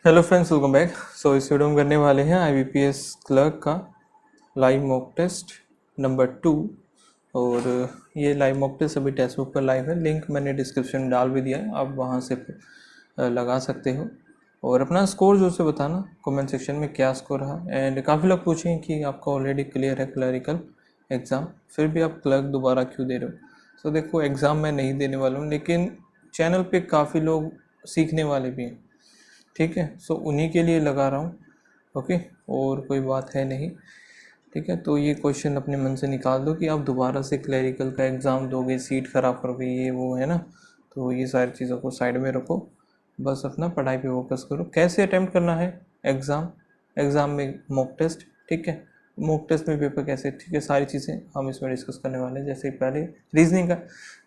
Hello friends, welcome back. So इस video में करने वाले हैं IBPS क्लर्क का लाइव मॉक टेस्ट नंबर 2। और ये लाइव मॉक टेस्ट अभी टेक्स्ट बुक पर लाइव है। लिंक मैंने डिस्क्रिप्शन में डाल भी दिया है, आप वहाँ से लगा सकते हो। और अपना स्कोर जो से बताना कमेंट सेक्शन में क्या स्कोर रहा। एंड काफ़ी लोग पूछें कि आपका ऑलरेडी क्लियर है क्लरिकल एग्ज़ाम, फिर भी आप क्लर्क दोबारा क्यों दे रहे हो। सो देखो, एग्ज़ाम मैं नहीं देने वाला हूँ, लेकिन चैनल पे काफ़ी लोग सीखने वाले भी हैं, ठीक है। सो उन्हीं के लिए लगा रहा हूँ, ओके। और कोई बात है नहीं, ठीक है। तो ये क्वेश्चन अपने मन से निकाल दो कि आप दोबारा से क्लरिकल का एग्ज़ाम दोगे, सीट खराब करोगे, ये वो है ना। तो ये सारी चीज़ों को साइड में रखो, बस अपना पढ़ाई पे फोकस करो। कैसे अटेम्प्ट करना है एग्ज़ाम में मॉक टेस्ट, ठीक है। मॉक टेस्ट में पेपर कैसे, ठीक है, सारी चीज़ें हम इसमें डिस्कस करने वाले हैं। जैसे पहले रीजनिंग का,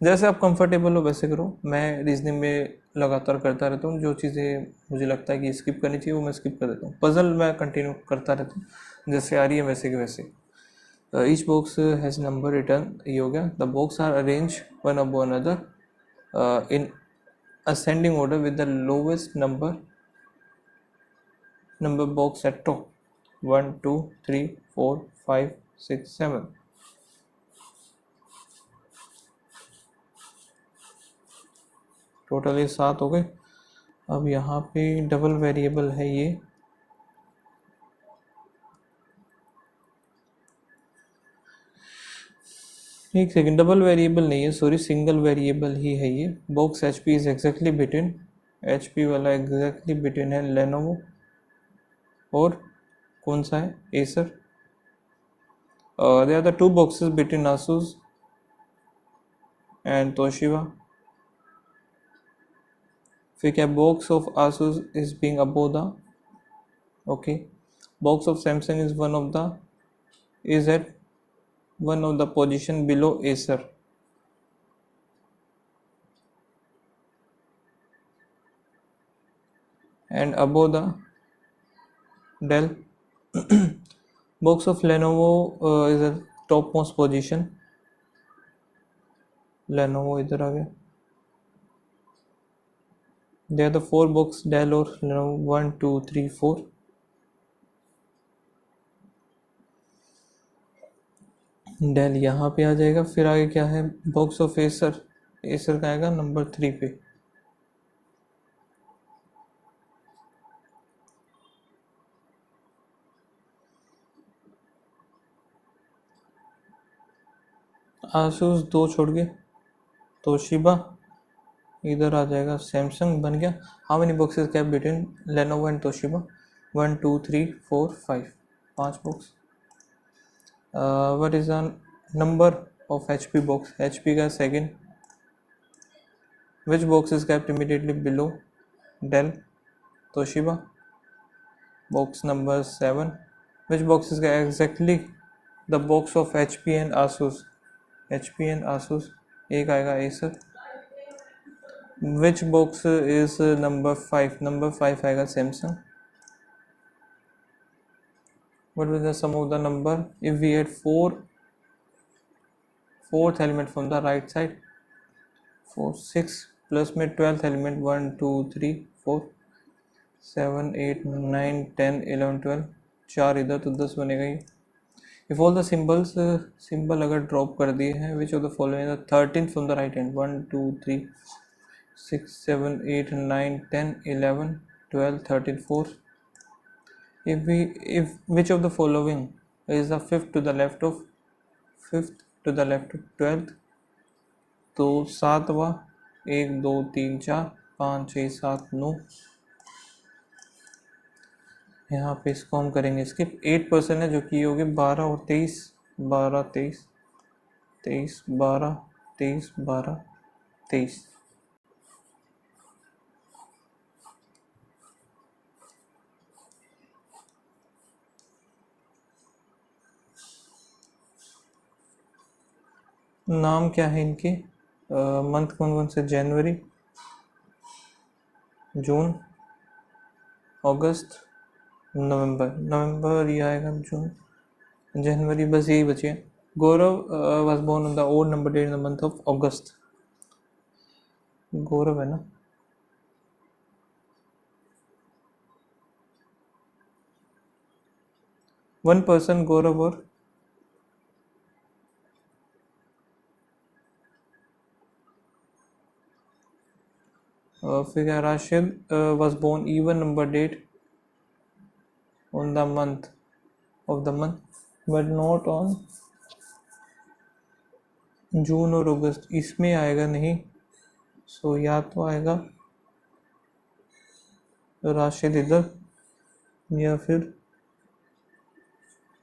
जैसे आप कंफर्टेबल हो वैसे करो। मैं रीजनिंग में लगातार करता रहता हूँ, जो चीज़ें मुझे लगता है कि स्किप करनी चाहिए वो मैं स्किप कर देता हूँ। पजल मैं कंटिन्यू करता रहता हूँ, जैसे आ रही है वैसे के वैसे। Each box has number return, ये हो गया। The box are arrange one above another in ascending order with the lowest number box at top, 1 2 3 4 5 6 7। Total ये 7 हो गए। अब यहाँ पे डबल वेरिएबल है ये, एक सेकेंड, डबल वेरिएबल नहीं है, सॉरी, सिंगल वेरिएबल ही है ये। Box HP is exactly between, HP वाला एग्जैक्टली बिटवीन है लेनोवो और कौन सा है, Acer. There are the two boxes between Asus and Toshiba. फिर क्या, box of Asus is being above the, okay. Box of Samsung is one of the, is at one of the position below Acer. And above the Dell. Box of Lenovo is at topmost position. Lenovo इधर आ गया। There are the 4 box Dell और Lenovo, 1 2 3 4। Dell यहाँ पे आ जाएगा। फिर आगे क्या है, बॉक्स ऑफ एसर, एसर का आएगा नंबर 3 पे। आसूस 2 छोड़ के तोशिबा, इधर आ जाएगा सैमसंग, बन गया। How many boxes cap between Lenovo and Toshiba, 1 2 3 4 5, 5 box. What is the number of HP box? HP का second. Which box is kept immediately below Dell, Toshiba? Box number 7. Which box is exactly the box of HP and Asus? HP and Asus. एक आएगा Acer. Which box is number 5? Number 5 आएगा Samsung. What was the sum of the number if we had fourth element from the right side? 4 6 plus में 12th element, 1 2 3 4 7 8 9 10 11 12, 4 इधर तो 10 बनेगा ही। If all the symbols, symbol अगर drop कर दिए हैं, which of the following the 13th from the right hand, 1 2 3 6 7 8 9 10 11 12 13 4। if which of the following is the fifth to the left of 12th, तो 7वां, 1 2 3 4 5 6 7 9। यहाँ पे इसको हम करेंगे स्किप। 8% है जो कि होगी 12 और 23, 12 23 23 12 23 12 23। नाम क्या है इनके, मंथ कौन कौन से, जनवरी, जून, अगस्त, नवंबर ये आएगा, जून, जनवरी, बस यही बचे। Gaurav was born on the odd number date in the month of August. Gaurav है ना। वन पर्सन गौरव और फिर क्या, Rashid was born even number date on the month of the month but not on June और अगस्त, इसमें आएगा नहीं। सो या तो आएगा राशिद इधर या फिर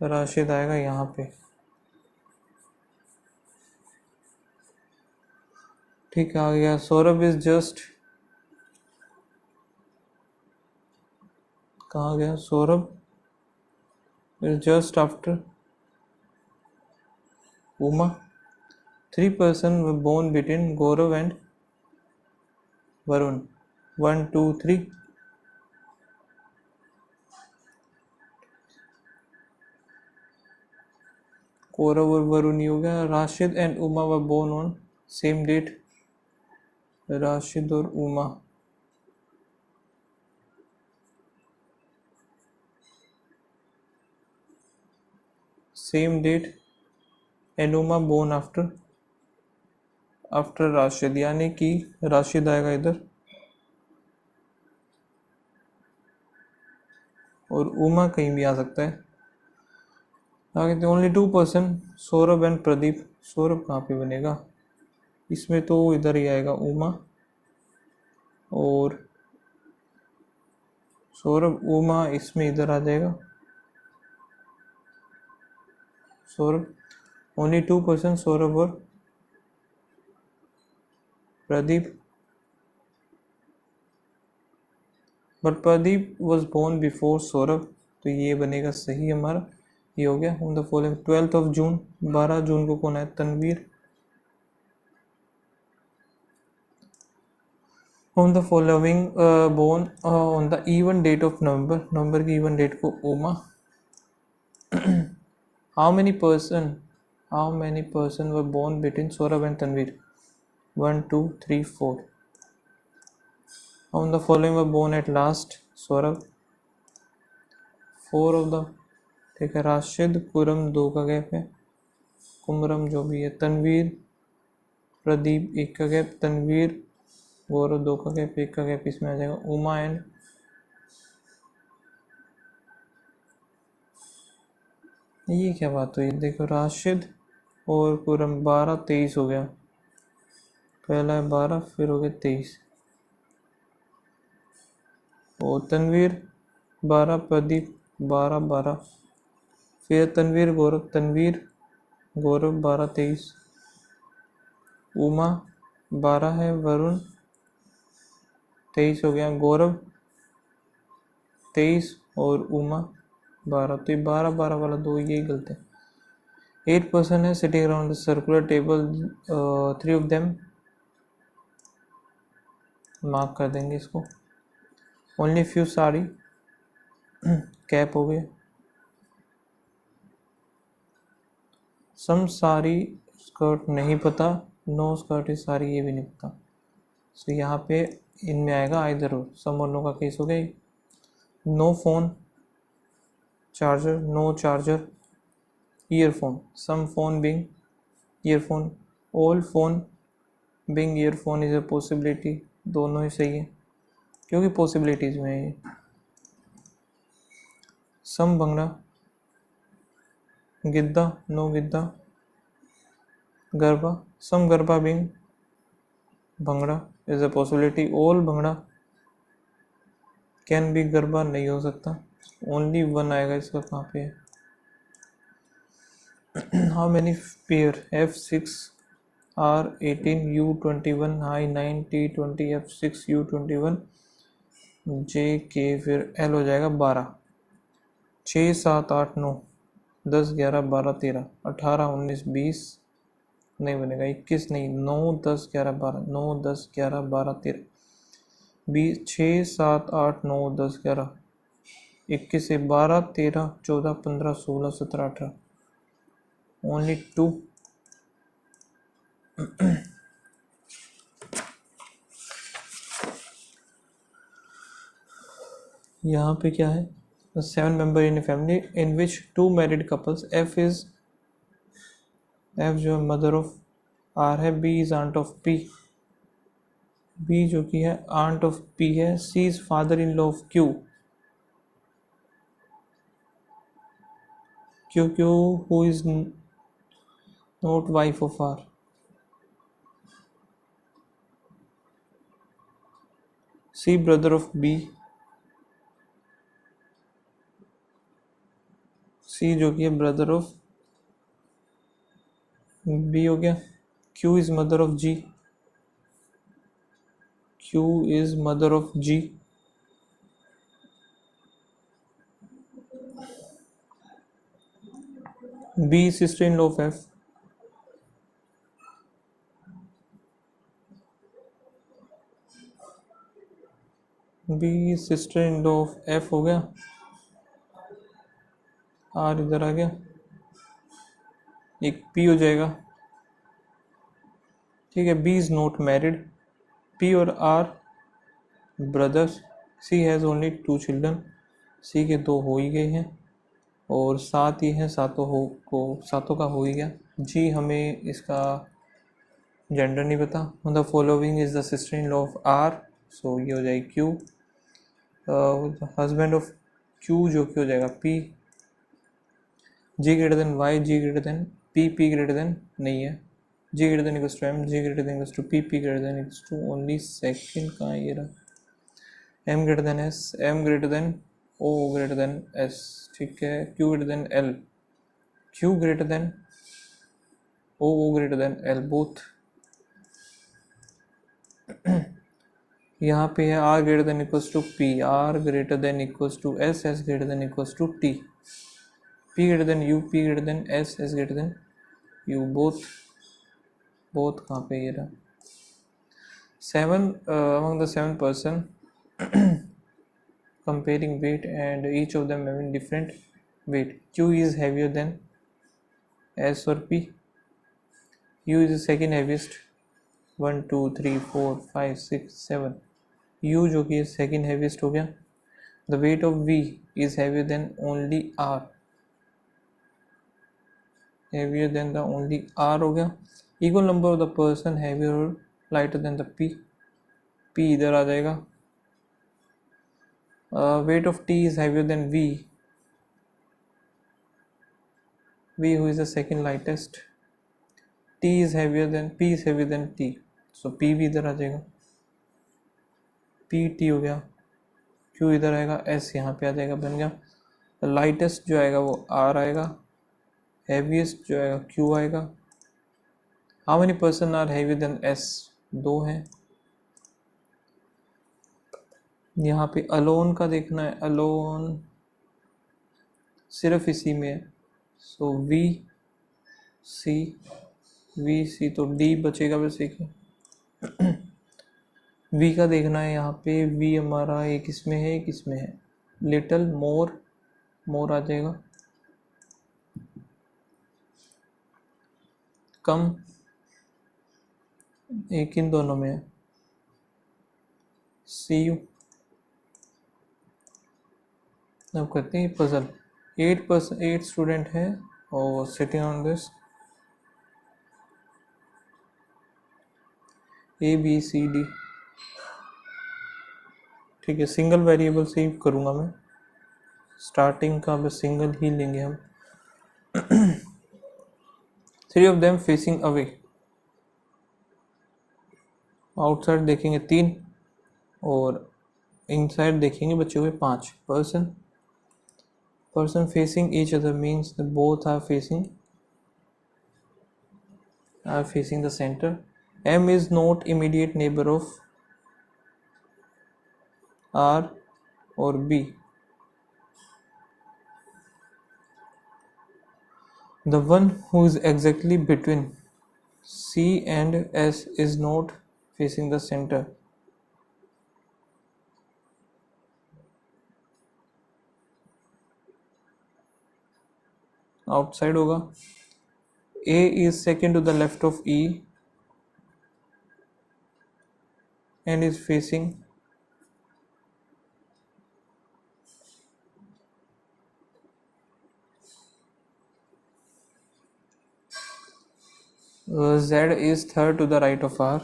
राशिद आएगा यहाँ पे। ठीक है, आ गया। सौरभ इज जस्ट, कहाँ गया Saurabh, is just after Uma. 3 person were born between Gaurav and Varun. 1, 2, 3. Gaurav और वरुण ही हो गया। Rashid and Uma were born on same date. Rashid और Uma, same date and Uma born after Rashid, यानी कि राशिद आएगा इधर और उमा कहीं भी आ सकता है। आगे only 2 person Saurabh and Pradeep. Saurabh कहाँ पे बनेगा, इसमें तो इधर ही आएगा उमा, और सौरभ उमा इसमें इधर आ जाएगा। सौरभ, ओनली 2 person सौरभ और Pradeep, but Pradeep was born before Saurabh, तो ये बनेगा सही हमारा। ये हो गया। On the following 12th of June, 12 जून को कौन है, Tanvir. On the following born on the even date of November, नवंबर की इवन डेट को Uma. How many person were born between Saurabh and Tanvir, 1, 2, 3, 4। On the following were born at last, Saurabh. 4 of the, ठीक है। राशिद, कुरम 2 का गैप है, कुमरम जो भी है। तनवीर, प्रदीप 1 का गैप, तनवीर, गौरव 2 का गैप, 1 का गैप, इसमें आ जाएगा उमा एंड, ये क्या बात हुई, देखो राशिद और कुरम 12, 23 हो गया। पहला है 12, फिर हो गया 23, और तनवीर 12, प्रदीप 12, 12, फिर तनवीर गौरव, तनवीर गौरव 12, 23, उमा 12 है, वरुण 23 हो गया, गौरव 23 और उमा 12, तो ये 12, 12 वाला 2 यही गलत है। 8 person है sitting around the circular table, 3 of them, mark कर देंगे इसको। ओनली फ्यू साड़ी, कैप हो गया। सम साड़ी, स्कर्ट नहीं पता, नो स्कर्ट इज साड़ी, ये भी नहीं पता। सो यहाँ पे इनमें आएगा आइदर और, सम और नो का केस हो गया। No phone charger, no charger. Earphone, some phone being earphone, all phone being earphone is a possibility, दोनों ही सही है क्योंकि पॉसिबिलिटीज में है। Some bhangra, giddha, no giddha. Garba, some garba being bhangra is a possibility, all bhangra can be garba नहीं हो सकता, ओनली 1 आएगा इसका, कहाँ पे है। How many pair, F6 R18 U21 I9 T20 F6 U21 JK, फिर L हो जाएगा 12, 6, 7, 8, 9, 10, 11, 12, 13, 18, 19, 20 नहीं बनेगा, 21 नहीं, 9, 10, 11, 12, 9, 10, 11, 12, 13, 20, 6, 7, 8, 9, 10, 11, 21 से 12, 13, 14, 15, 16, 17, 18, ओनली 2। यहाँ पे क्या है, The 7 member in a family in which 2 married couples. F जो मदर ऑफ R है, B is aunt of P, B जो कि है आंट ऑफ P है, C is father in law of Q, Q who is not wife of R, C brother of B, C जो कि है brother of B हो गया, Q is mother of G, Q is mother of G, B sister in law of F, B sister in law of F हो गया, R इधर आ गया, एक P हो जाएगा, ठीक है। B is not married, P और R brothers, C has only 2 children, C के 2 हो ही गए हैं और 7 ही हैं, सातों का हो ही गया। G हमें इसका जेंडर नहीं पता। The following is the sister in law of R, सो ये हो जाएगी Q, हस्बैंड ऑफ Q जो कि हो जाएगा P, G greater than Y, G greater than P, P greater than नहीं है, G greater than equals to M, G greater than equals to P, P greater than equals to only second का ये रहा, M greater than S, M greater than O greater than S, ठीक है। Q greater than L, Q greater than O, O greater than L both. यहाँ पे है R greater than equals to P, R greater than equals to S, S greater than equals to T, P greater than U, P greater than S, S greater than U both कहाँ पे ये रहा। 7 among the 7 person comparing weight and each of them having different weight. Q is heavier than S or P. U is the second heaviest, 1 2 3 4 5 6 7, U जो कि second heaviest हो गया। The weight of V is heavier than only R, heavier than the only R हो गया। Equal number of the person heavier or lighter than the P, P इधर आ जाएगा। Weight of T is heavier than V, V who is the second lightest, T is heavier than P is heavier than T, so P भी इधर आ जाएगा, P T हो गया, Q इधर आएगा, S यहाँ पे आ जाएगा, बन गया। लाइटेस्ट जो आएगा वो R आएगा, हेवीएस्ट जो आएगा Q आएगा। How many person are heavy than S, 2 हैं। यहाँ पे अलोन का देखना है, अलोन सिर्फ इसी में है, सो V C तो D बचेगा वैसे कि V का देखना है, यहाँ पे V हमारा एक इसमें है एक इसमें है, लिटिल मोर आ जाएगा, कम एक इन दोनों में है, CU। अब करते हैं पजल। 8 स्टूडेंट हैं और सिटिंग ऑन दिस ABCD, ठीक है। सिंगल वेरिएबल से ही करूँगा मैं, स्टार्टिंग का बस सिंगल ही लेंगे हम। 3 of them facing away, outside देखेंगे 3 और इनसाइड देखेंगे बचे हुए 5। person facing each other means they both are facing the center। M is not immediate neighbor of R or B, the one who is exactly between C and S is not facing the center। Outside होगा। A is second to the left of E and is facing Z is third to the right of R.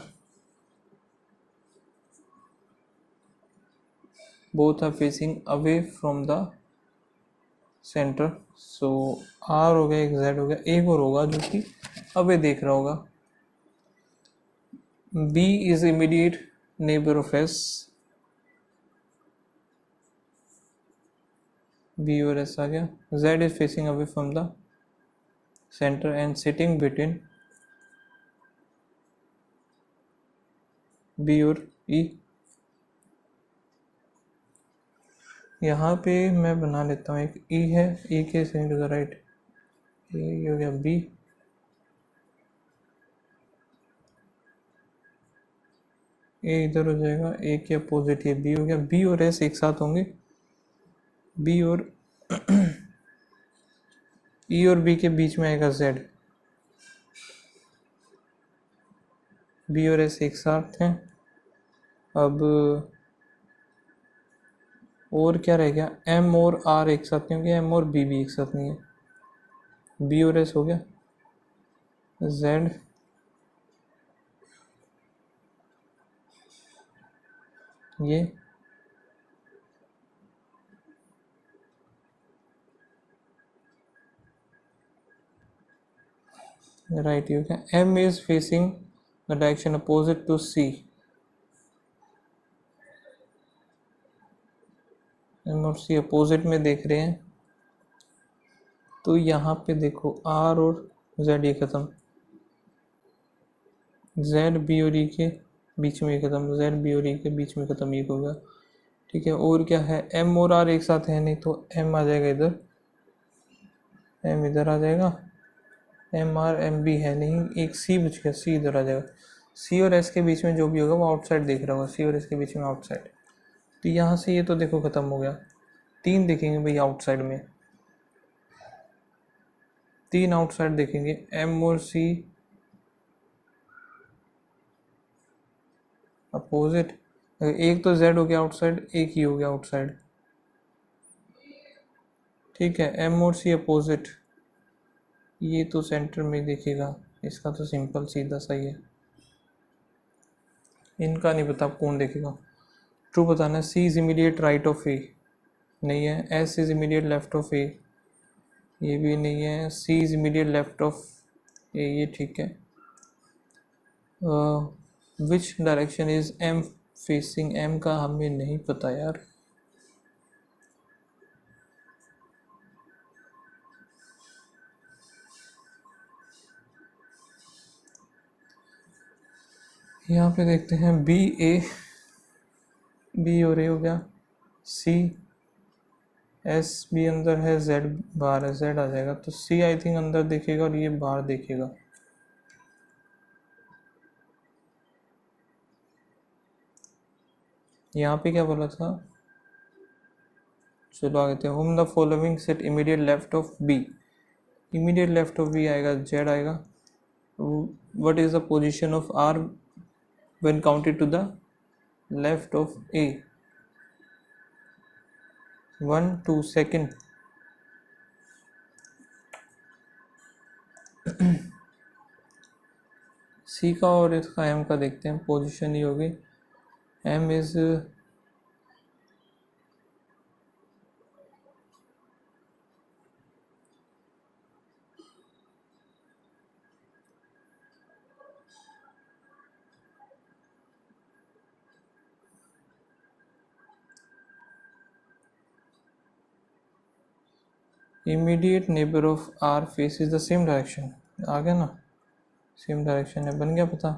Both are facing away from the center. So R हो गया, एक Z हो गया, एक और होगा जो कि अवे देख रहा होगा. B is immediate neighbor of S. B और S आ गया. Z is facing away from the center and sitting between B और E. यहाँ पे मैं बना लेता हूँ, एक E है, E के सेंटर टू द राइट, ये हो गया B. ए इधर हो जाएगा, ए के अपोजिट ये बी हो गया. बी और एस एक साथ होंगे. बी और ई और बी के बीच में आएगा जेड. बी और एस एक साथ हैं. अब और क्या रह गया, एम और आर एक साथ नहीं होंगे, एम और बी भी एक साथ नहीं है. बी और एस हो गया, जेड ये राइट हो गया. M is facing the direction opposite to C. M और सी अपोजिट में देख रहे हैं, तो यहाँ पे देखो आर और जेड ये खत्म, जेड बी और ई के बीच में खत्म, जेड बी और ई के बीच में खत्म, ये होगा. ठीक है. और क्या है, एम और आर एक साथ है नहीं, तो एम आ जाएगा इधर, एम इधर आ जाएगा, एम आर एम बी है नहीं, एक सी बच गया, सी इधर आ जाएगा. सी और एस के बीच में जो भी होगा वो आउटसाइड देख रहा होगा, सी और एस के बीच में आउटसाइड. तो यहाँ से ये तो देखो खत्म हो गया. तीन देखेंगे भाई आउटसाइड में, तीन आउटसाइड देखेंगे, एम और सी अपोजिट. एक तो जेड हो गया आउटसाइड, एक ही हो गया आउटसाइड. ठीक है. एम और सी अपोजिट, ये तो सेंटर में देखेगा, इसका तो सिंपल सीधा सही है. इनका नहीं पता कौन देखेगा. ट्रू बताना है. C is immediate right of A नहीं है. S is immediate left of A ये भी नहीं है. C is immediate left of A ये ठीक है. Which direction is M facing. M का हमें नहीं पता यार. यहाँ पे देखते हैं बी ए, बी और ए हो गया. सी एस बी अंदर है, जेड बाहर है, जेड आ जाएगा. तो सी आई थिंक अंदर देखेगा और ये बाहर देखेगा. यहाँ पे क्या बोला था, चलो आगे थे. Whom the following set immediate left of B. Immediate left of B आएगा, जेड आएगा. What is the position of R when counted to the left of A. 1 2 second. C का और इसका एम का देखते हैं. पोजीशन ही होगी, M is immediate neighbour of R face is the same direction. आ गया ना, सेम डायरेक्शन है, बन गया पता.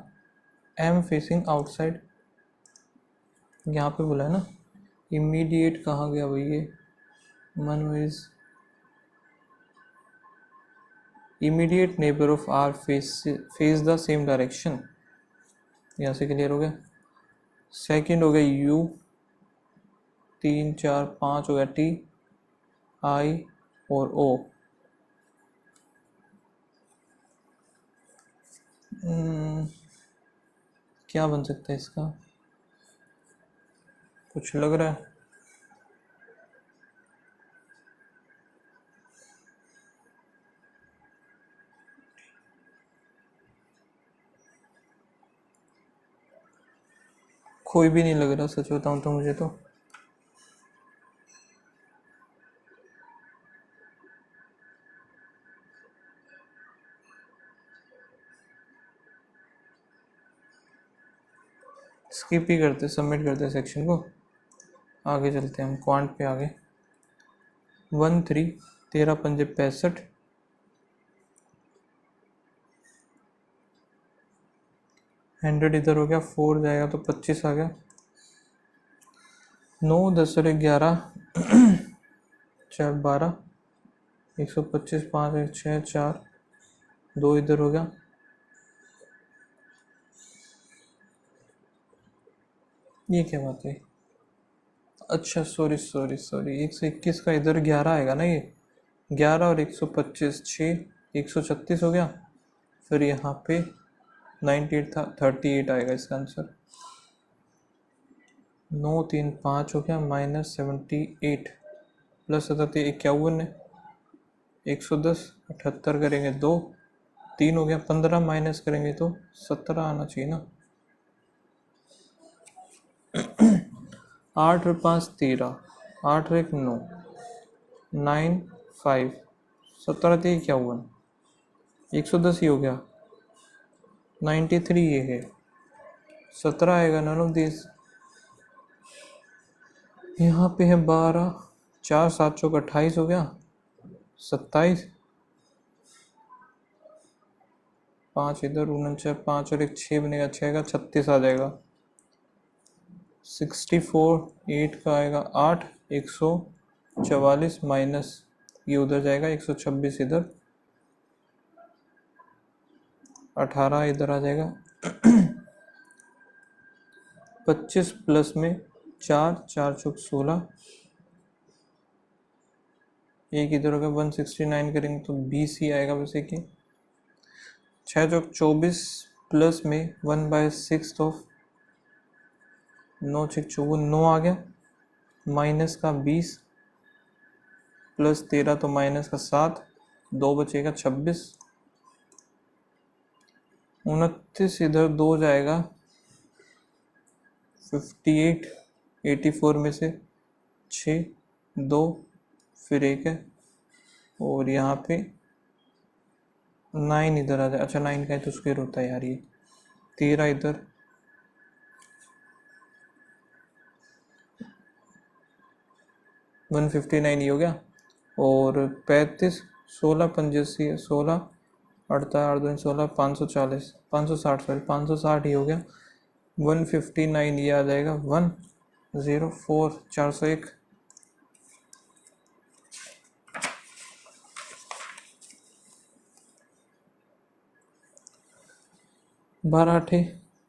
एम फेसिंग आउटसाइड, यहाँ पे बोला है ना. इमीडिएट कहाँ गया भाई ये, man is immediate neighbour of R face the same direction. यहाँ से क्लियर हो गया. सेकंड हो गया यू, 3 4 5 हो गया टी, आई और ओ. क्या बन सकता है इसका, कुछ लग रहा है. कोई भी नहीं लग रहा सच बताऊं तो मुझे तो। स्किप ही करते, सबमिट करते सेक्शन को, आगे चलते हैं हम क्वांट पे आगे। 13 13 पंजे 65, 100 इधर हो गया, 4 जाएगा तो 25 आ गया, 9 10 और 11 4 12, 125, 5 1 6 4, 2 इधर हो गया, ये क्या बात है। अच्छा सॉरी सॉरी सॉरी, 121 का इधर 11 आएगा ना, ये 11 और 125 6, 136 हो गया। फिर यहाँ पे 98 था, 38 आएगा इसका आंसर। 9 3 5 हो गया, -78 प्लस 51 है, 110 78 करेंगे 2, 3 हो गया, 15 माइनस करेंगे तो 17 आना चाहिए ना। 8 और 5 13, 8 और 1 9, 9 5, 17 3 51, 110 ही हो गया, 93 ये है, 17 आएगा नन ऑफ दिस। यहाँ पे है 12, 4 7 चौक 28 हो गया, 27, 5 इधर 49, 5 और 1 6 बनेगा, 6 का 36 आ जाएगा, 64 8 का आएगा 8, 144 माइनस ये उधर जाएगा, 126 इधर, 18 इधर आ जाएगा, 25 प्लस में 4 4 चौक 16, एक इधर होगा, 169 करेंगे तो 20 ही आएगा वैसे कि, 6 चौक 24 प्लस में 1/6 ऑफ 9 6 54, 9 आ गया, माइनस का 20 प्लस 13 तो माइनस का 7, 2 बचेगा 26, 29 इधर 2 जाएगा, 58 84 में से 6 2 फिर 1 है, और यहाँ पे 9 इधर आ जाए, अच्छा 9 का है तो स्क्वायर होता है यार ये, 13 इधर, 159 ही हो गया, और 35 16 85 है, 16 अड़ता 8 2 16, 540 560 सॉरी 560 ही हो गया, 159 ये आ जाएगा, 104 401। 12 8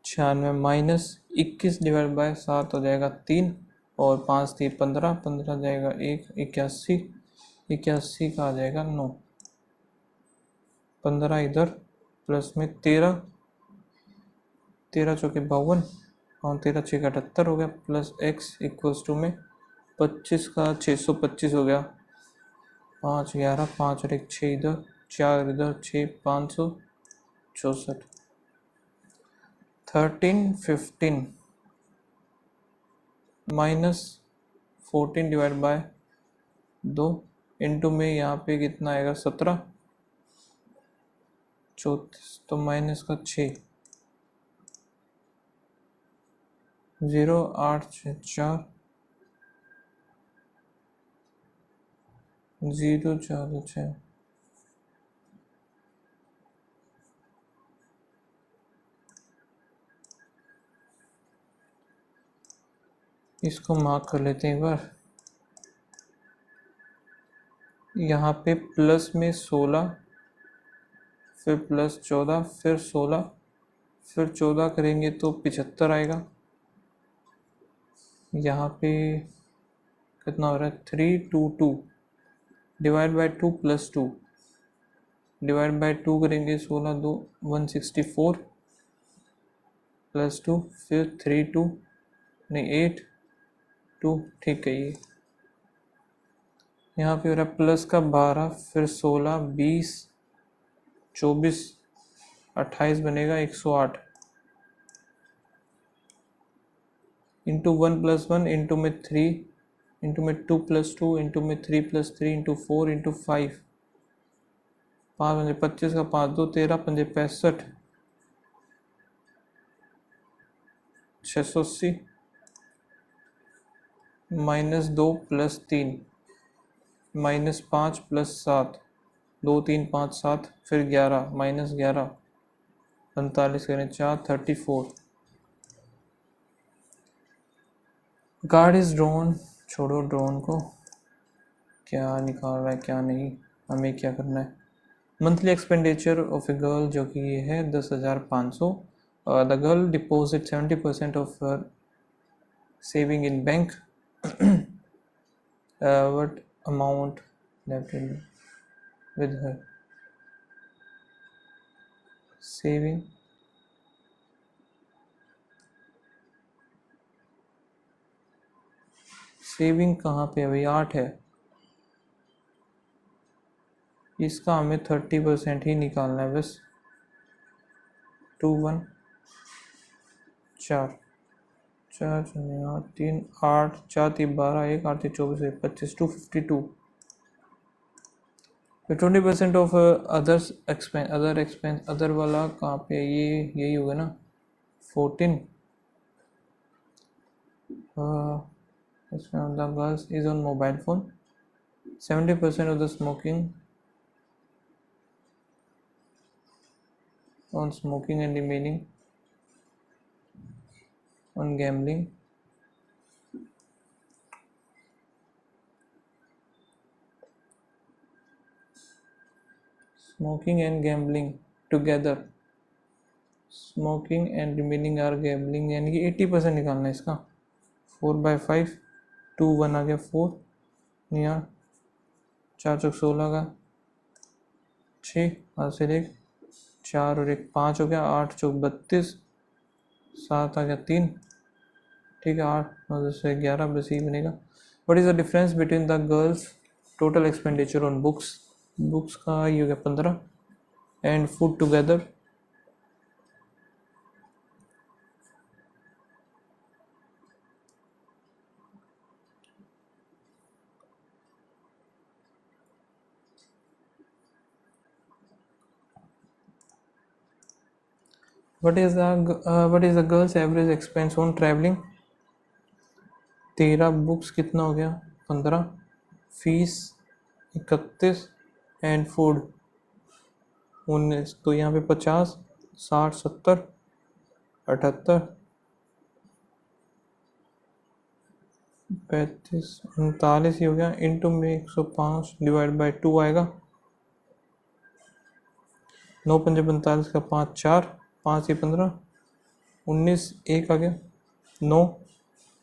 96 माइनस 21 डिवाइड बाय 7 हो जाएगा 3, और 5 3 15 15 जाएगा 1, 81 81 का आ जाएगा 9, 15 इधर प्लस में 13 13 चौके 52, और 13 6 78 हो गया, प्लस x इक्वल्स टू में 25 का 625 हो गया, 5 11 5 और 1 6 इधर, 4 इधर 6 564, 13 15 माइनस 14 डिवाइड बाय 2 इंटू में यहाँ पे कितना आएगा 17 34, तो माइनस का 6, 0 8 6 4 0 4 6, इसको मार्क कर लेते हैं एक बार। यहाँ पे प्लस में 16, फिर प्लस 14, फिर 16, फिर 14 करेंगे तो 75 आएगा। यहाँ पे कितना हो रहा है 3 2 2 divide by 2 plus 2 divide by 2 करेंगे 16 2 164 प्लस 2, फिर 3 2 नहीं 8 2, ठीक है। ये यहाँ पे हो रहा है प्लस का 12, फिर 16 20 24 28 बनेगा 108, इंटू 1+1 इंटू में 3 इंटू में 2+2 इंटू में 3+3 इंटू 4 इंटू 5, 5 25 का 5 2 13 5 65 680 -2+3 -5+7 2 3 5 7 फिर 11 -11 45 करें 4 34 कार्ड इज ड्रॉन। छोड़ो ड्रोन को, क्या निकाल रहा है क्या नहीं, हमें क्या करना है। Monthly expenditure of a girl जो कि ये है 10,500। The girl deposit 70% of her saving in bank. what amount left in with her saving? Saving कहाँ पे अभी 8 है, इसका हमें 30% ही निकालना है बस। 2 1 4 4 8 3 8 4 3 12 1 8 3 24 25 252। 20% of others expense, other expense, other वाला कहाँ पे, ये यही होगा ना 14। the girls is on mobile phone, 70% of the smoking on smoking and remaining on gambling। smoking and gambling together, smoking and remaining are gambling, यानी कि 80% निकालना है इसका। 4/5 2 1 आ गया 4 यहाँ 4 चौक 16 का 6 हाथ से 1 4 और 1 5 हो गया 8 चौक 32 7 आ गया 3, ठीक है 8 9 10 11 बस ही बनेगा। What is the difference between the girls total expenditure on books, books का ये हो गया 15 and food together. what is the girls average expense on travelling? 13 books कितना हो गया 15 फीस 31 एंड फूड 19, तो यहाँ पे 50 60 70 78 35 39 ही हो गया, इंटू में 105 डिवाइड बाई 2 आएगा। 9 पंजे 45 का 5 4 5 ही 15 19 1 आ गया 9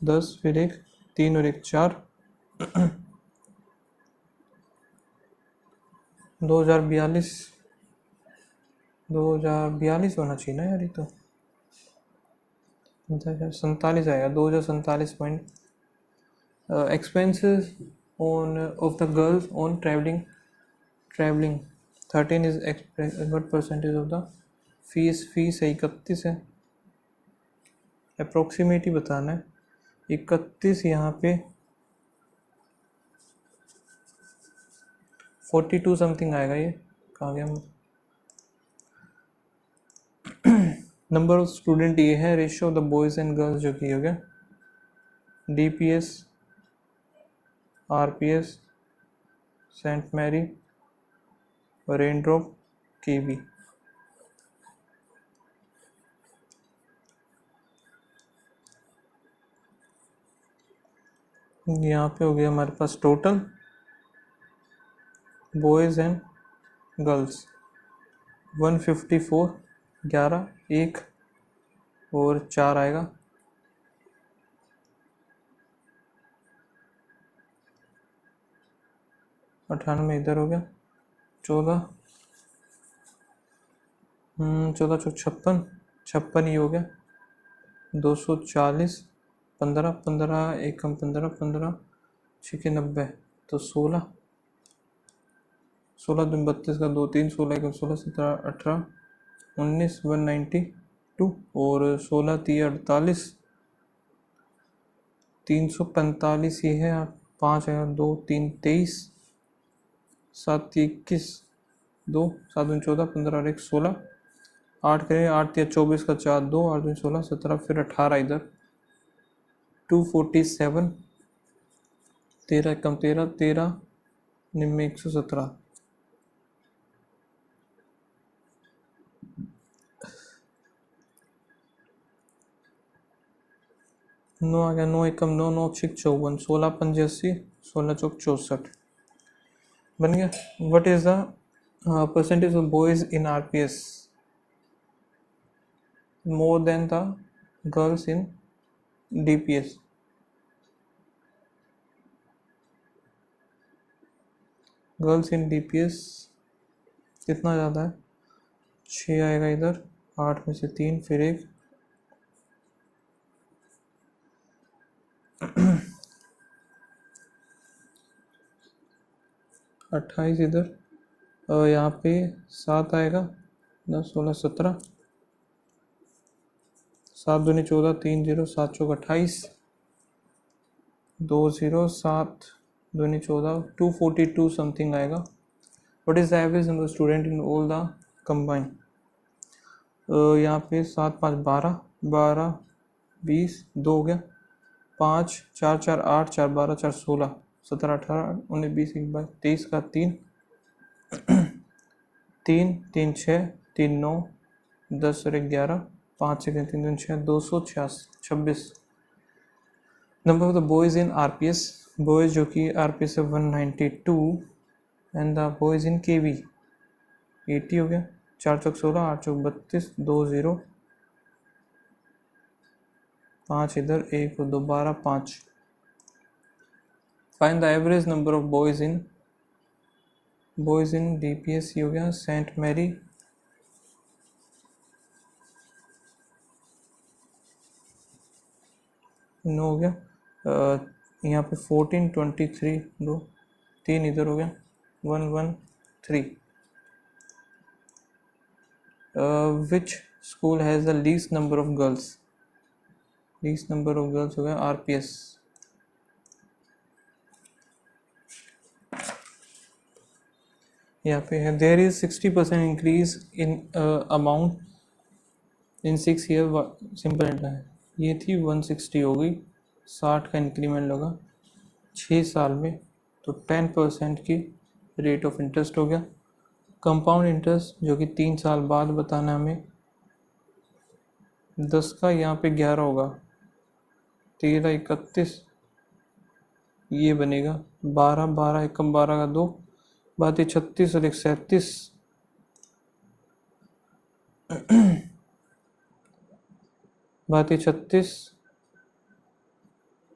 10 फिर 1 3 और 1 4 2042 2042 होना चाहिए ना यार, ये तो 47 आएगा 2047 point. Expenses on off the girls on travelling 13 is what percentage of the fees है 31 है, अप्रोक्सीमेट ही बताना है 31 यहाँ पे 42 समथिंग आएगा, ये कहाँ गया नंबर ऑफ स्टूडेंट ये है, ratio of the boys and girls जो कि हो गया DPS RPS saint Mary rain drop KB। यहाँ पे हो गया हमारे पास टोटल बॉयज़ एंड गर्ल्स 154 11 1 और 4 आएगा 98 इधर हो गया 14 14 56 56 ही हो गया 240 15 15 1 कम 15 15 6 90 तो 16 16 दिन 32 का 2 3 16 1 16 17 18 19 192 और 16 3 48 345 ये है, 5 है, 2 3 23, 7 21, 2 7 दूनी 14, 15 और 1 16, 8 करें, 8 या 24 का 4 2, 8 दूनी 16 17, फिर 18 इधर, 247, 13 कम 13, 13 निम्न 117, नौ आ गया, 9 एकम 9, 9 6 54, 16 5 80, 16 चौक 64 बन गया. What is the percentage of boys in RPS more than the girls in DPS? Girls in DPS कितना ज़्यादा है? 6 आएगा इधर, 8 में से 3, फिर 1, 28 इधर, यहाँ पे 7 आएगा, 10 16 17, 7 दूनी 14, 3 0, 7 चौक 28, 2 0, 7 दूनी 14, 242 समथिंग आएगा. What is the average number student in all the combine? यहाँ पे 7 5 12, 12 20, 2 हो गया, 5 4 4 8, 4 12, 4 16, 17 18 19 20 21 23 का 3, 3 3 6 3 9, 10 और 11, 5 second 3 2 6, 226. Number of the boys in RPS, boys जो कि आरपीएस है 192, एंड द बॉयज इन केवी 80 हो गया, 4 चौक 16, 8 चौक 32, 2 0, 5 इधर, 1 2 12, 5. Find the average number of boys in DPS हो गया, सेंट मैरी 9 हो गया, यहाँ पे 14 23, 2 3 इधर हो गया, 1 1 3. Which school has the least number of girls? Least number of girls हो गया आरपीएस. यहाँ पे है there is 60% increase in amount in 6 year. Simple है, ये थी 160 हो गई, 60 का इंक्रीमेंट होगा 6 साल में, तो 10% की रेट ऑफ इंटरेस्ट हो गया. कंपाउंड इंटरेस्ट जो कि 3 साल बाद बताना हमें, 10 का यहाँ पे 11 होगा, 13 31 ये बनेगा, 12 12 एकम 12 का 2, बात 36 और 1 37, बात 36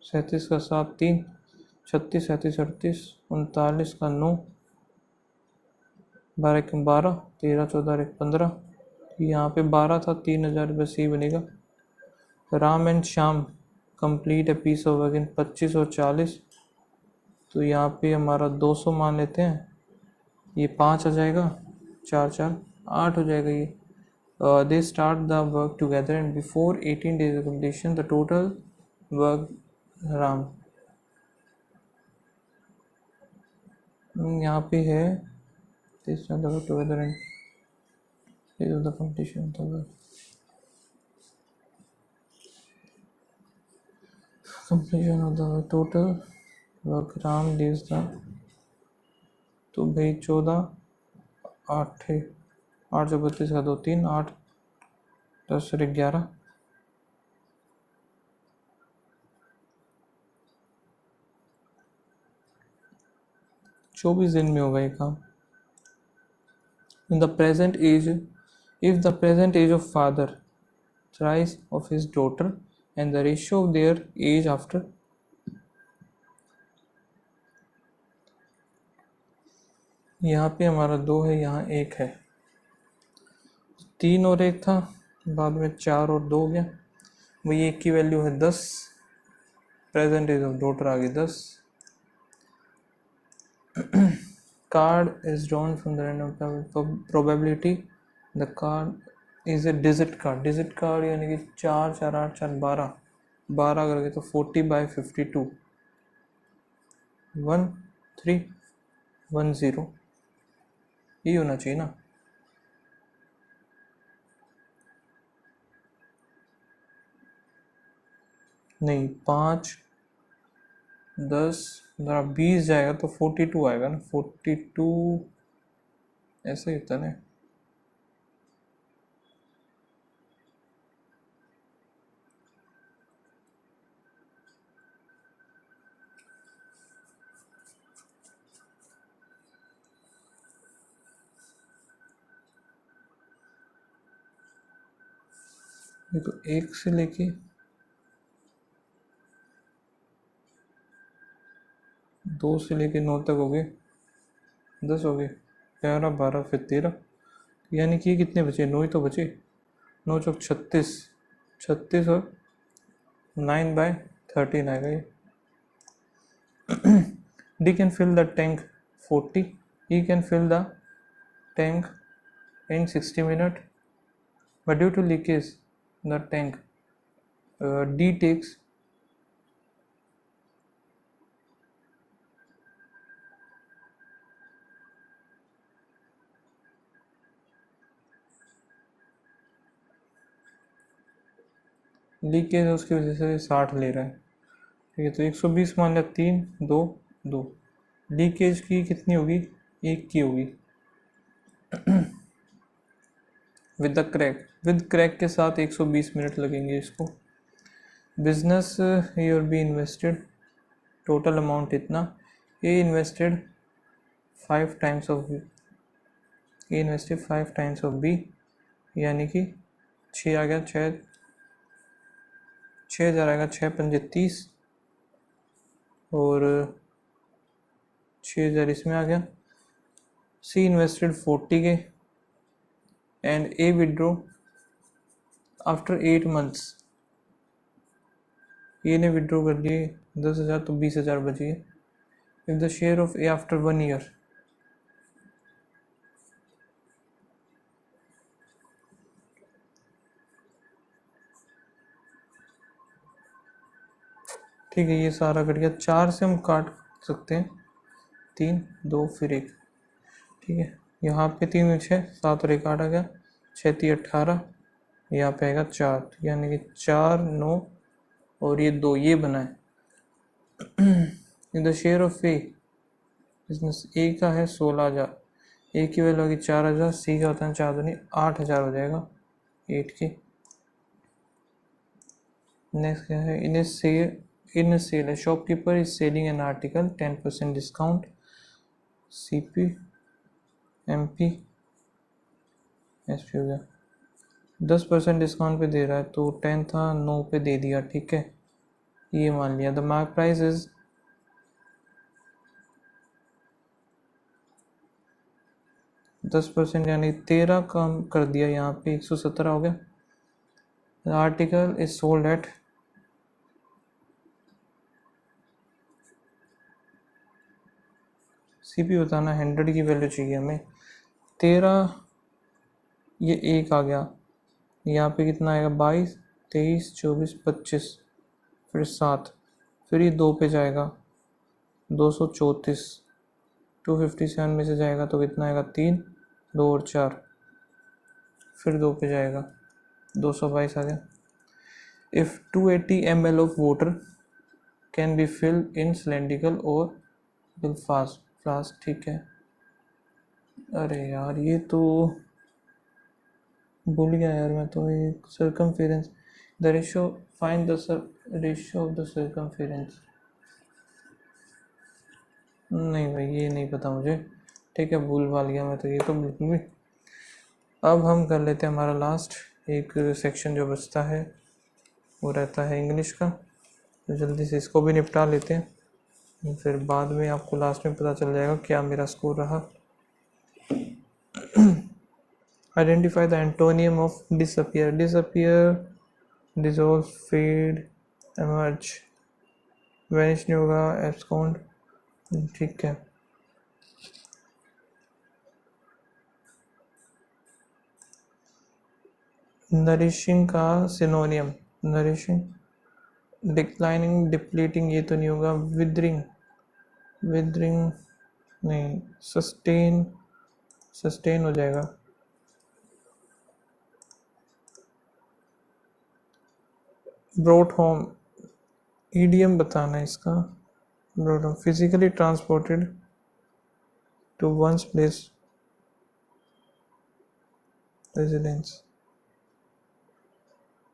37 का 7 3, 36 37 38 39 का 9, 12 एकम 12, 13 14 1 15, यहाँ पे 12 था, 3000 बस यही बनेगा. Ram and Shyam complete a piece of work in 25 और 40, तो यहाँ पे हमारा 200 मान लेते हैं, ये 5 आ जाएगा, 4 4 8 हो जाएगा ये. They start the work together and before 18 days of completion the total work Ram. यहाँ पे है they start the work together and days of the completion of the work. Completion of the work, total work Ram leaves the, तो भाई 14 8 है, 8 से 32 का 2 3, 8 10 और 11, 24 दिन में होगा ये काम. In the present age, if the present age of father thrice of his daughter and the ratio of their age after, यहाँ पे हमारा 2 है, यहाँ 1 है, 3 और 1 था, बाद में 4 और 2 हो गया, वही 1 की वैल्यू है 10, प्रेजेंट एज ऑफ डॉटर आ गई 10. Card is drawn from the random probability. The card is a digit card. Digit card यानी कि 4 4 8 4 12, 12 करके तो 40/52 1310 ये होना चाहिए ना। नहीं 5 10 20 जाएगा तो 42 आएगा ना, 42 ऐसे ही होता है ना। ये तो 1 से लेके 2 से लेके 9 तक हो गए, 10 हो गए, 11 12 फिर 13, यानी कि कितने बचे, 9 ही तो बचे। 9 चौक 36, 36 और 9/13 आएगा ये। D can fill the tank 40, E can fill the tank in 60 minutes, but due to leakage the tank D takes leakage है उसकी वजह से 60 ले रहा है, ठीक है। तो 120 मान लिया, 3 2 2, लीकेज की कितनी होगी, 1 की होगी। विद क्रैक के साथ 120 मिनट लगेंगे इसको। Business your be invested, total amount इतना, ए इन्वेस्टेड 5 टाइम्स ऑफ बी, यानी कि 6 आ गया, 6,000 आएगा, 6 पंजे 30 और 6,000 इसमें आ गया। सी इन्वेस्टेड 40 के and A withdraw after 8 months, ए ने विड्रॉ कर लिए 10,000 तो 20,000 बची है। If the share of A after 1 year, ठीक है, ये सारा कट गया। 4 से हम काट सकते हैं, 3 2 फिर 1, ठीक है। यहाँ पे 3 6 7 और 1 8 आ गया, 6 3 18, यहाँ पे आएगा 4, यानी कि 4 9 और ये 2, ये बना है। In the share of A, business A का है 16,000, ए की वैल्यू होगी 4,000, सी का होता है 4 दूनी 8,000 हो जाएगा 8 की। नेक्स्ट क्या है, इन सेल है, shopkeeper is selling an article 10% discount, CP MP SP हो गया, 10% डिस्काउंट पे दे रहा है तो 10 था 9 पे दे दिया, ठीक है, ये मान लिया। द मार्क प्राइस इज 10% यानी 13 कम कर दिया, यहाँ पे 117 हो गया। The article is sold at, CP बताना, 100 की वैल्यू चाहिए हमें। 13, ये 1 आ गया, यहाँ पे कितना आएगा, 22 23 24 25, फिर 7, फिर ये 2 पे जाएगा 234, 257 में से जाएगा तो कितना आएगा, 3 2 और 4, फिर 2 पे जाएगा 222 आ गया। If 280 ml of water can be fill in cylindrical और फ्लास्क, ठीक है। अरे यार ये तो भूल गया यार मैं तो, ये circumference, the ratio, find the ratio of the circumference, नहीं भाई ये नहीं पता मुझे, ठीक है, भूल भाल गया मैं तो, ये तो बिल्कुल भी। अब हम कर लेते हैं हमारा लास्ट एक सेक्शन जो बचता है, वो रहता है इंग्लिश का, तो जल्दी से इसको भी निपटा लेते हैं, फिर बाद में आपको लास्ट में पता चल जाएगा क्या मेरा स्कोर रहा। Identify the antonym of disappear, dissolve, fade, emerge, vanish नहीं होगा, एब्सकॉन्ड, ठीक है। नरिशिंग का सिनोनियम, नरिशिंग डिक्लाइनिंग डिप्लीटिंग ये तो नहीं होगा, विदरिंग विदरिंग नहीं, सस्टेन सस्टेन हो जाएगा। ब्रोट होम ईडीएम बताना है इसका। Brought home physically transported to one's place residence,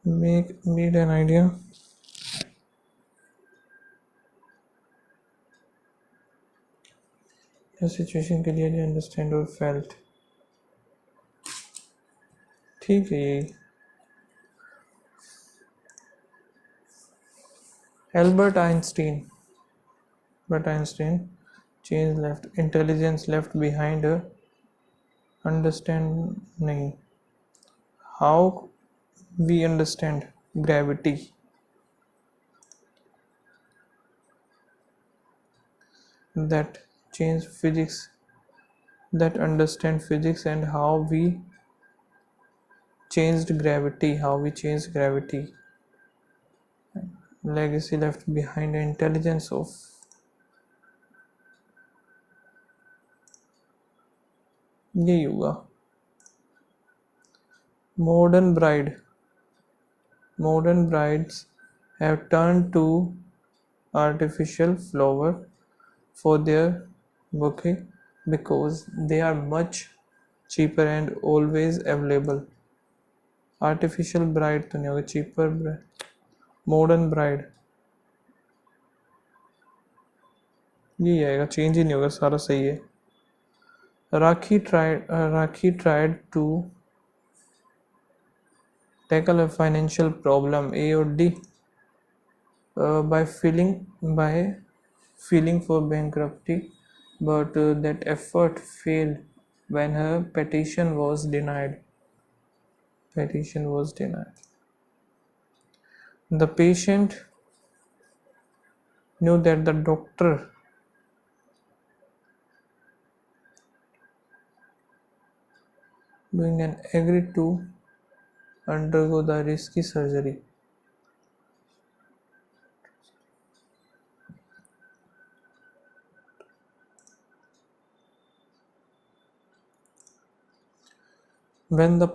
made an idea, a situation clearly understand or felt। ठीक है यही। Albert Einstein change left intelligence left behind understand नहीं, how we understand gravity, that change physics, that understand physics and how we changed gravity, how we changed gravity, legacy left behind intelligence of, यही होगा। modern brides have turned to artificial flower for their bouquet because they are much cheaper and always available। Artificial bride तो नहीं होगा, cheaper bride, modern bride यही आएगा, change ही नहीं होगा, सारा सही है। Rakhi tried to tackle a financial problem, A और D, by filing for bankruptcy, but that effort failed when her petition was denied। The patient knew that the doctor doing and agreed to undergo the risky surgery। When the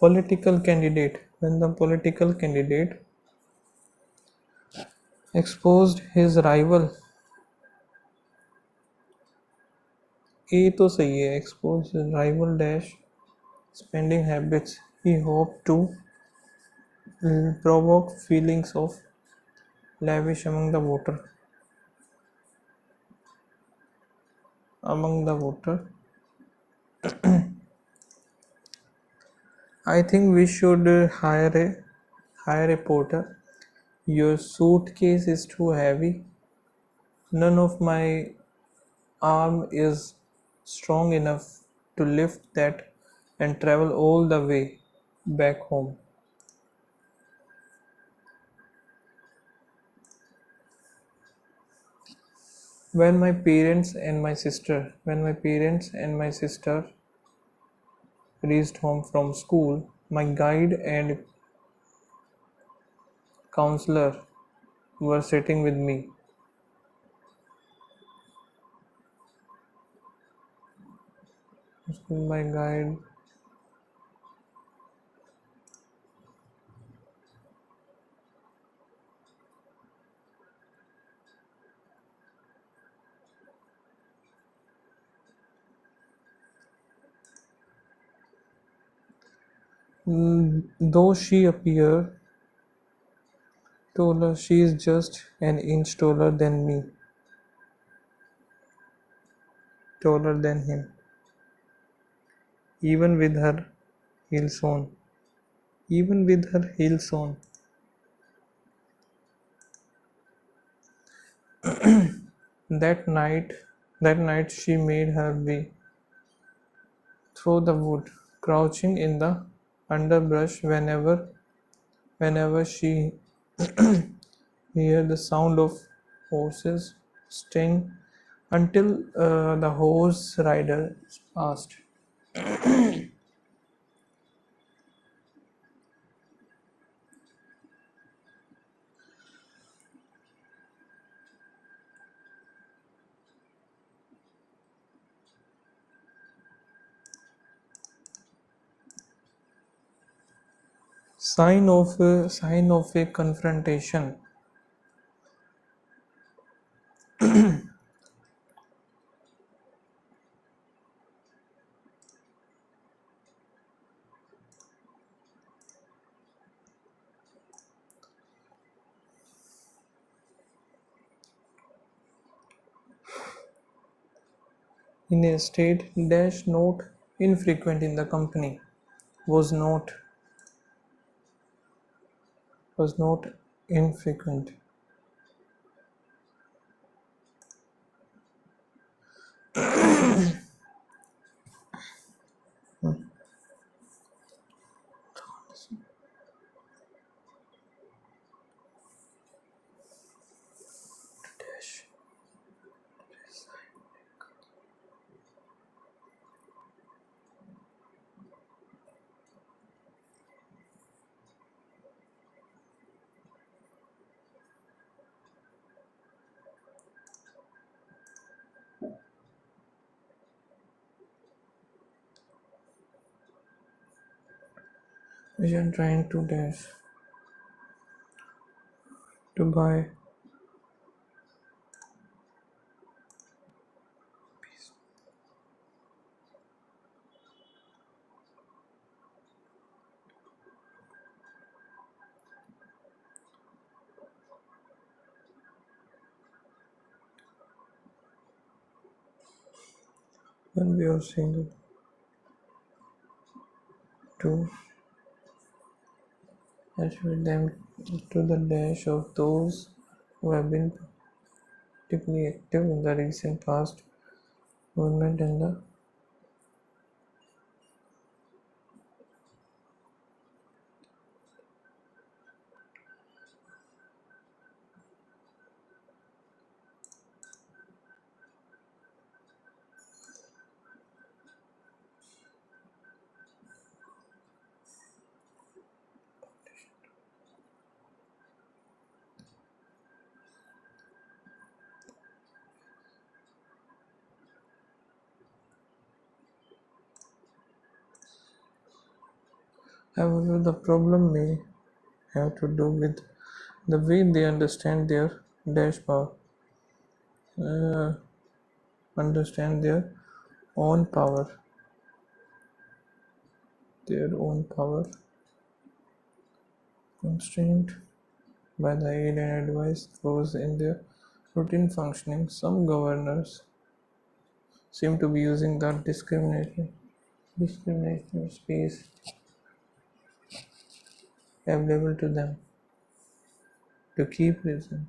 political candidate exposed his rival, ए तो सही है, exposed his rival dash spending habits, he hoped to provoke feelings of lavish among the voter। I think we should hire a porter, your suitcase is too heavy, none of my arm is strong enough to lift that and travel all the way back home। When my parents and my sister reached home from school, my guide and counselor were sitting with me। My guide though she appeared taller, she is just an inch taller than him, even with her heels on. That night she made her way through the wood, crouching in the underbrush whenever she heard the sound of horses sting, until the horse rider asked, sign of a confrontation. In a state dash not infrequent in the company, was not infrequent. Dash. Which I'm trying to dash to buy. When we are single to attribute them to the dash of those who have been particularly active in the recent past movement and the however the problem may have to do with the way they understand their dash power, uh, understand own power their own power constrained by the aid and advice flows in their routine functioning. Some governors seem to be using that discriminatory space available to them to keep reason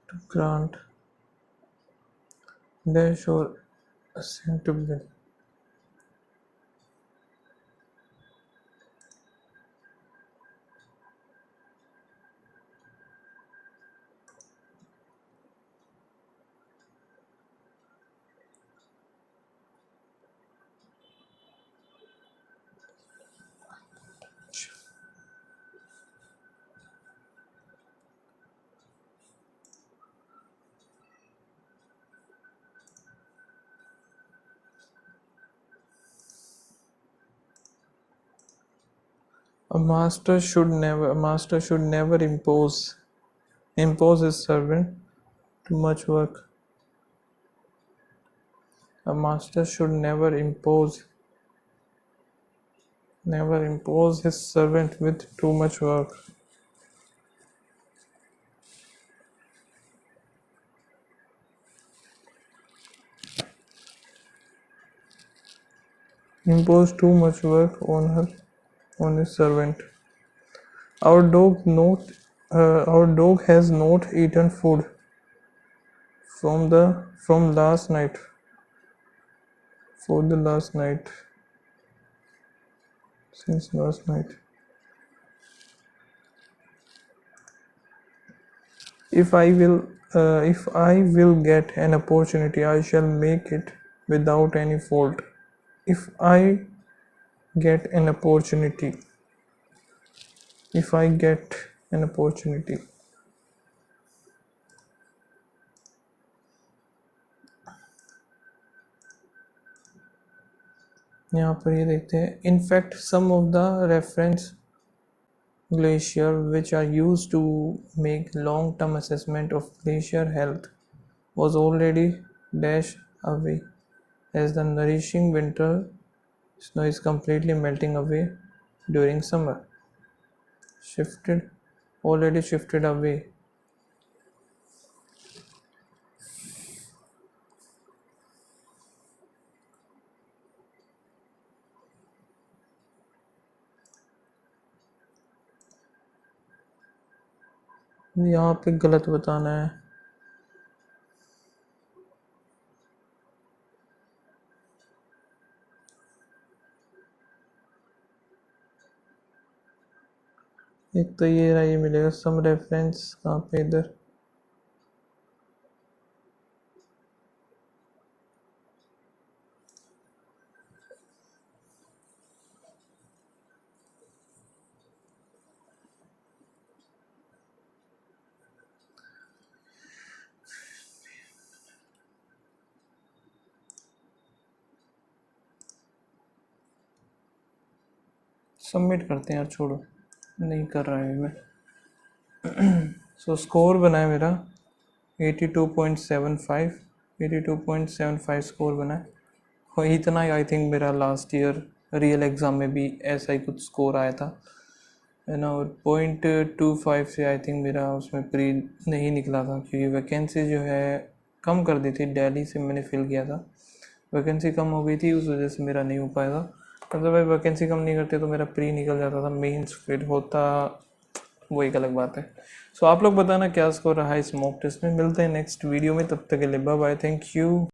to grant dash or assent to bill. A master should never impose his servant too much work. A master should never impose his servant with too much work. Impose too much work on his servant. Our dog has not eaten food from last night for the last night since last night. If I will get an opportunity, I shall make it without any fault. If I get an opportunity, if I get an opportunity, यहाँ पर ये देखते हैं, in fact some of the reference glacier which are used to make long-term assessment of glacier health was already dashed away as the nourishing winter snow is completely melting away during summer. Already shifted away. यहाँ पे गलत बताना है। एक तो ये रहा, ये मिलेगा सम रेफरेंस कहाँ पे, इधर सबमिट करते हैं यार, छोड़ो, नहीं कर रहा है मैं। सो स्कोर बना है मेरा 82.75, 82.75 स्कोर बना है, और इतना ही आई थिंक मेरा लास्ट ईयर रियल एग्ज़ाम में भी ऐसा ही कुछ स्कोर आया था, है ना। और 0.25 से आई थिंक मेरा उसमें प्री नहीं निकला था, क्योंकि वैकेंसी जो है कम कर दी थी, दिल्ली से मैंने फिल किया था, वैकेंसी कम हो गई थी, उस वजह से मेरा नहीं हो पाया था। अदरवाइज वैकेंसी कम नहीं करते तो मेरा प्री निकल जाता था, मेंस फिर होता, वो एक अलग बात है। सो आप लोग बताना क्या स्कोर रहा है इस मॉक टेस्ट में। मिलते हैं नेक्स्ट वीडियो में, तब तक के लिए बाय बाय, थैंक यू।